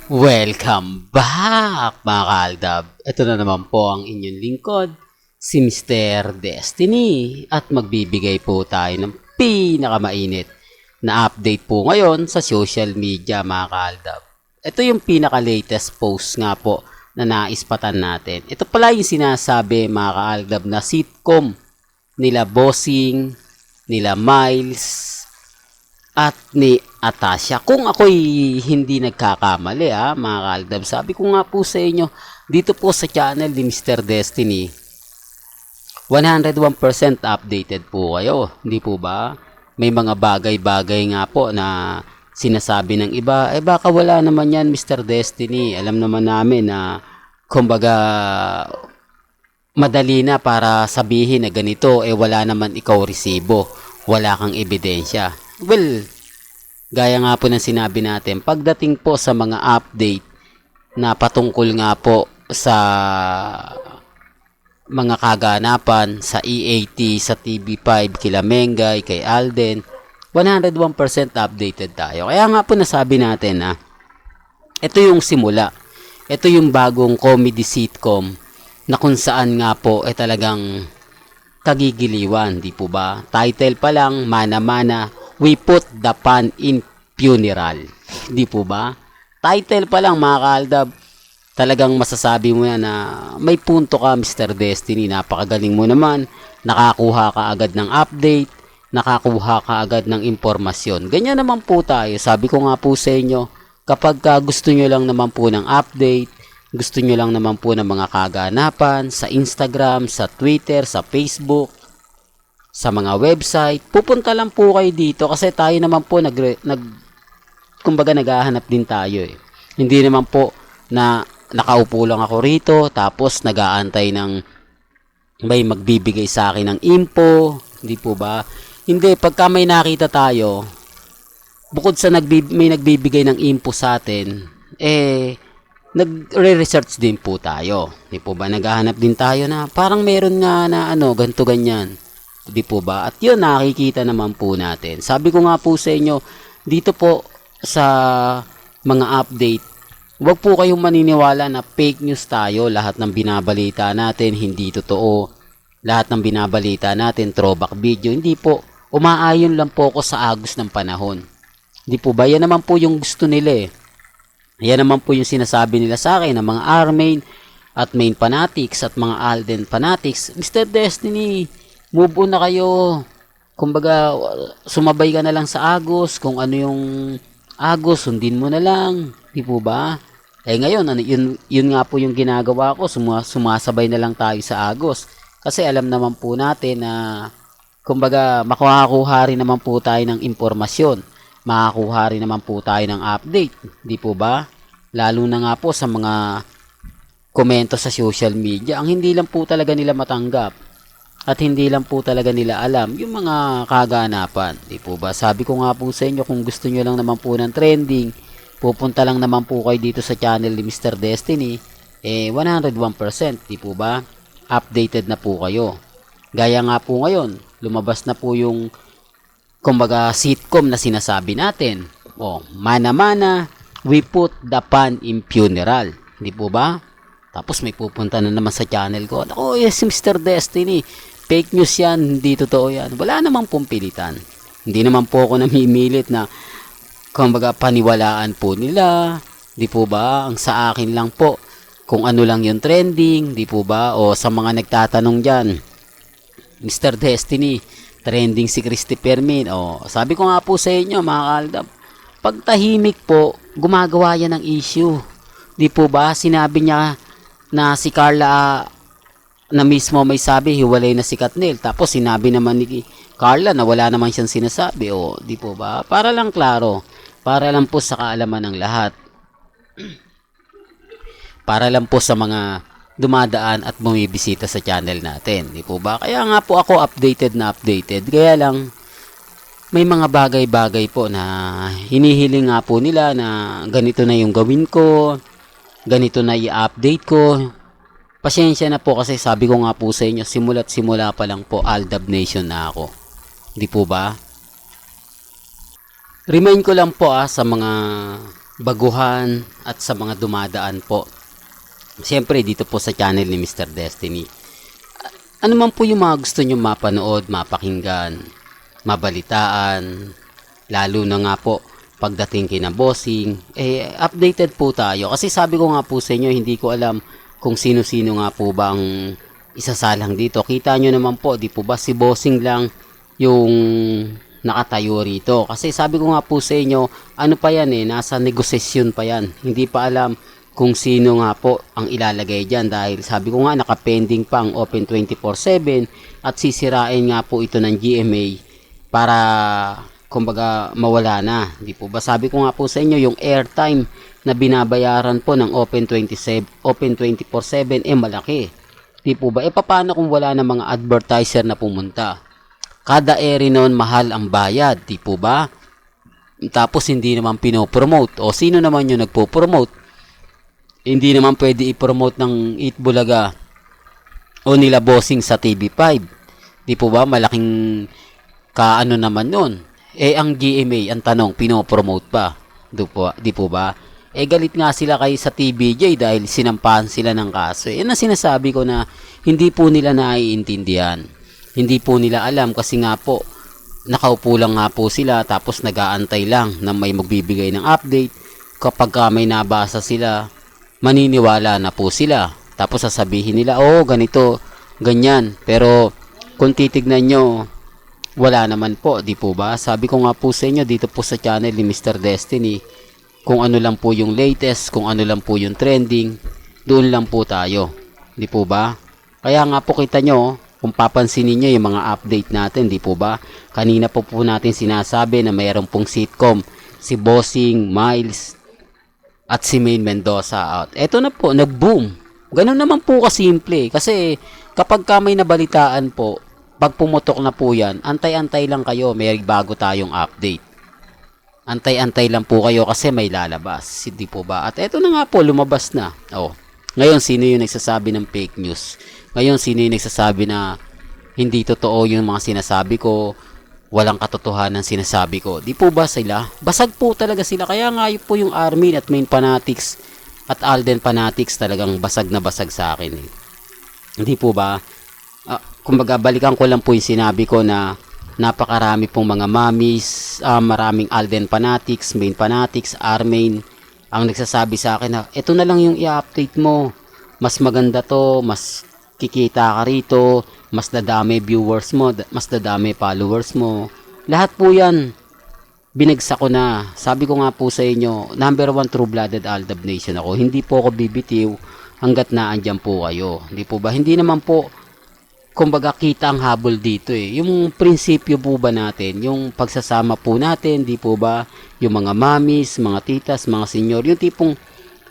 Welcome back mga kaaldab. Ito na naman po ang inyong lingkod, si Mr. Destiny. At magbibigay po tayo ng pinakamainit na update po ngayon sa social media mga kaaldab. Ito yung pinaka-latest post nga po na naispatan natin. Ito pala yung sinasabi mga kaaldab na sitcom nila Bossing, nila Miles, at ni Atasha. Kung ako'y hindi nagkakamali mga kaaldab, sabi ko nga po sa inyo, dito po sa channel ni Mr. Destiny, 101% updated po kayo. Hindi po ba? May mga bagay-bagay nga po na sinasabi ng iba, baka wala naman yan Mr. Destiny. Alam naman namin na, kumbaga, madali na para sabihin na ganito, wala naman ikaw resibo. Wala kang ebidensya. Well, gaya nga po ng sinabi natin, pagdating po sa mga update na patungkol nga po sa mga kaganapan sa EAT, sa TV5, kila Mengay, kay Alden, 101% updated tayo. Kaya nga po nasabi natin na ito yung simula. Ito yung bagong comedy sitcom na kung saan nga po talagang kagigiliwan, di po ba? Title pa lang, mana-mana, we put the pan in funeral. Di po ba? Title pa lang mga kaaldab, talagang masasabi mo yan na may punto ka Mr. Destiny. Napakagaling mo naman. Nakakuha ka agad ng update. Nakakuha ka agad ng impormasyon. Ganyan naman po tayo. Sabi ko nga po sa inyo, kapag gusto nyo lang naman po ng update, gusto nyo lang naman po ng mga kaganapan sa Instagram, sa Twitter, sa Facebook, sa mga website, pupunta lang po kayo dito kasi tayo naman po kumbaga naghahanap din tayo Hindi naman po na nakaupo lang ako rito tapos nag-aantay ng may magbibigay sa akin ng info, hindi po ba? Hindi, pagka may nakita tayo, bukod sa may nagbibigay ng info sa atin, nagre-research din po tayo. Hindi po ba? Naghahanap din tayo na parang meron nga na ganito ganyan. Di po ba? At yun, nakikita naman po natin. Sabi ko nga po sa inyo, dito po sa mga update, huwag po kayong maniniwala na fake news tayo. Lahat ng binabalita natin, hindi totoo. Lahat ng binabalita natin, throwback video. Hindi po. Umaayon lang po ako sa agos ng panahon. Di po ba? Yan naman po yung gusto nila Yan naman po yung sinasabi nila sa akin ng mga Armain at Main Fanatics at mga Alden Fanatics. Mr. Destiny, move on na kayo. Kumbaga, sumabay ka na lang sa Agos. Kung ano yung Agos, sundin mo na lang. Di po ba? Ngayon, yun nga po yung ginagawa ko. Sumasabay na lang tayo sa Agos. Kasi alam naman po natin na, kumbaga, makakuha rin naman po tayo ng impormasyon. Makakuha rin naman po tayo ng update. Di po ba? Lalo na nga po sa mga komento sa social media. Ang hindi lang po talaga nila matanggap at hindi lang po talaga nila alam yung mga kaganapan. Di po ba? Sabi ko nga po sa inyo, kung gusto nyo lang naman po ng trending, pupunta lang naman po kayo dito sa channel ni Mr. Destiny. 101%. Di po ba? Updated na po kayo. Gaya nga po ngayon, lumabas na po yung kumbaga sitcom na sinasabi natin. Mana-mana, we put the pan in funeral. Di po ba? Tapos may pupunta na naman sa channel ko. Yes, Mr. Destiny. Fake news yan, hindi totoo yan. Wala namang pong pilitan. Hindi naman po ako namimilit na kumbaga paniwalaan po nila. Di po ba? Ang sa akin lang po, kung ano lang yung trending, di po ba? O sa mga nagtatanong dyan, Mr. Destiny, trending si Christopher Min. Sabi ko nga po sa inyo mga kaaldab, pag tahimik po, gumagawa yan ng issue. Di po ba? Sinabi niya na si Carla na mismo may sabi hiwalay na si Katnil, tapos sinabi naman ni Carla na wala naman siyang sinasabi. Di po ba? Para lang klaro, para lang po sa kaalaman ng lahat, para lang po sa mga dumadaan at bumibisita sa channel natin. Di po ba? Kaya nga po ako updated na updated. Kaya lang may mga bagay-bagay po na hinihiling nga po nila na ganito na yung gawin ko, ganito na i-update ko. Pasensya na po kasi sabi ko nga po sa inyo, simula't simula pa lang po Aldab Nation na ako. Di po ba? Remind ko lang po sa mga baguhan at sa mga dumadaan po. Siyempre dito po sa channel ni Mr. Destiny. Ano man po yung mga gusto nyo mapanood, mapakinggan, mabalitaan, lalo na nga po pagdating kina bossing, updated po tayo. Kasi sabi ko nga po sa inyo, hindi ko alam kung sino-sino nga po ba ang isasalang dito. Kita nyo naman po, di po ba si bossing lang yung nakatayo rito. Kasi sabi ko nga po sa inyo, ano pa yan nasa negosasyon pa yan. Hindi pa alam kung sino nga po ang ilalagay dyan dahil sabi ko nga nakapending pa ang Open 24/7 at sisirain nga po ito ng GMA para kumbaga mawala na. Di po ba sabi ko nga po sa inyo yung airtime na binabayaran po ng Open 24/7 malaki. Di po ba paano kung wala na mga advertiser na pumunta? Kada ere noon mahal ang bayad, di po ba? Tapos hindi naman pinopromote. O sino naman yung nagpo-promote? Hindi naman pwede i-promote ng Eat Bulaga o nila bossing sa TV5. Di po ba? Malaking kaano naman nun. Ang GMA, ang tanong, pinopromote pa. Di po ba? Galit nga sila kay sa TVJ dahil sinampahan sila ng kaso. Yan ang sinasabi ko na hindi po nila naiintindihan. Hindi po nila alam kasi nga po, nakaupo lang nga po sila tapos nag-aantay lang na may magbibigay ng update. Kapag may nabasa sila, maniniwala na po sila. Tapos sasabihin nila, ganito, ganyan. Pero kung titignan nyo, wala naman po, di po ba? Sabi ko nga po sa inyo dito po sa channel ni Mr. Destiny, kung ano lang po yung latest, kung ano lang po yung trending, doon lang po tayo. Di po ba? Kaya nga po kita nyo, kung papansinin nyo yung mga update natin, di po ba? Kanina po natin sinasabi na mayroon pong sitcom, si Bossing, Miles, at si Maine Mendoza out. Eto na po, nag-boom. Ganun naman po kasimple. Kasi kapag may nabalitaan po, pag pumutok na po yan, antay-antay lang kayo, may bago tayong update. Antay-antay lang po kayo kasi may lalabas. Hindi po ba? At eto na nga po, lumabas na. Ngayon, sino yung nagsasabi ng fake news? Ngayon, sino yung nagsasabi na hindi totoo yung mga sinasabi ko? Walang katotohanan sinasabi ko. Di po ba sila? Basag po talaga sila. Kaya nga po yung Armin at Main Fanatics at Alden Fanatics talagang basag na basag sa akin. Hindi po ba? Kumbaga balikan ko lang po yung sinabi ko na napakarami pong mga mommies, maraming Alden Fanatics, Main Fanatics, Armin ang nagsasabi sa akin na ito na lang yung i-update mo. Mas maganda to, mas kikita ka rito, mas dadami viewers mo, mas dadami followers mo. Lahat po yan, binagsak ko na. Sabi ko nga po sa inyo, number 1 true-blooded Aldab Nation ako. Hindi po ako bibitiw hanggat naandyan po kayo. Hindi po ba? Hindi naman po, kumbaga kita ang habol dito Yung prinsipyo po ba natin, yung pagsasama po natin, di po ba? Yung mga mamis, mga titas, mga senyor, yung tipong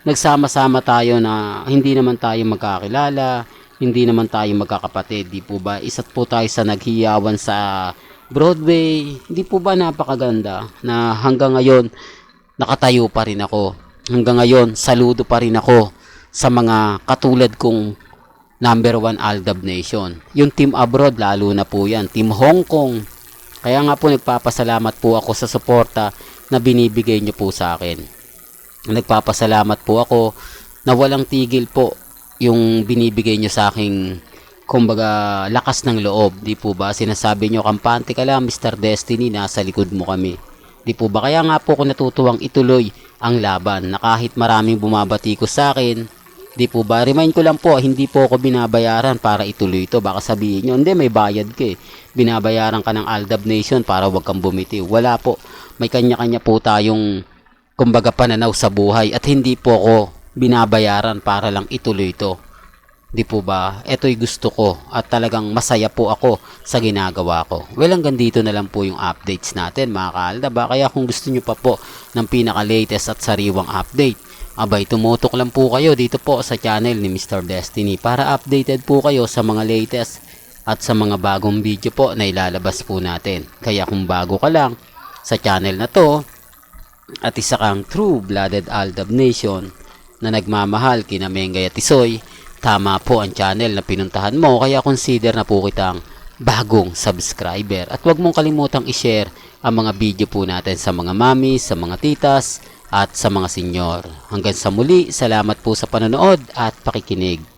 nagsama-sama tayo na hindi naman tayo magkakilala, hindi naman tayo magkakapatid, di po ba? Isa't po tayo sa naghiyawan sa Broadway, di po ba napakaganda na hanggang ngayon nakatayo pa rin ako. Hanggang ngayon saludo pa rin ako sa mga katulad kong number 1 Aldab Nation. Yung team abroad lalo na po yan, team Hong Kong. Kaya nga po nagpapasalamat po ako sa suporta na binibigay nyo po sa akin. Nagpapasalamat po ako na walang tigil po yung binibigay nyo sa aking kumbaga lakas ng loob. Di po ba? Sinasabi nyo, kampante ka lang Mr. Destiny, nasa likod mo kami. Di po ba? Kaya nga po ako natutuwang ituloy ang laban na kahit maraming bumabati ko sa akin. Di po ba? Remind ko lang po, hindi po ako binabayaran para ituloy ito. Baka sabihin nyo, hindi, may bayad ka Binabayaran ka ng Aldab Nation para wag kang bumitiw. Wala po. May kanya-kanya po tayong kumbaga pananaw sa buhay at hindi po ako binabayaran para lang ituloy ito. Di po ba? Ito'y gusto ko at talagang masaya po ako sa ginagawa ko. Well, hanggang dito na lang po yung updates natin mga ka-Aldab. Kaya kung gusto nyo pa po ng pinaka-latest at sariwang update, abay tumutok lang po kayo dito po sa channel ni Mr. Destiny para updated po kayo sa mga latest at sa mga bagong video po na ilalabas po natin. Kaya kung bago ka lang sa channel na to at isa kang true-blooded Aldab Nation na nagmamahal kina Mengay at Tisoy, tama po ang channel na pinuntahan mo, kaya consider na po kitang bagong subscriber. At huwag mong kalimutang i-share ang mga video po natin sa mga mami, sa mga titas, at sa mga senyor. Hanggang sa muli, salamat po sa panonood at pakikinig.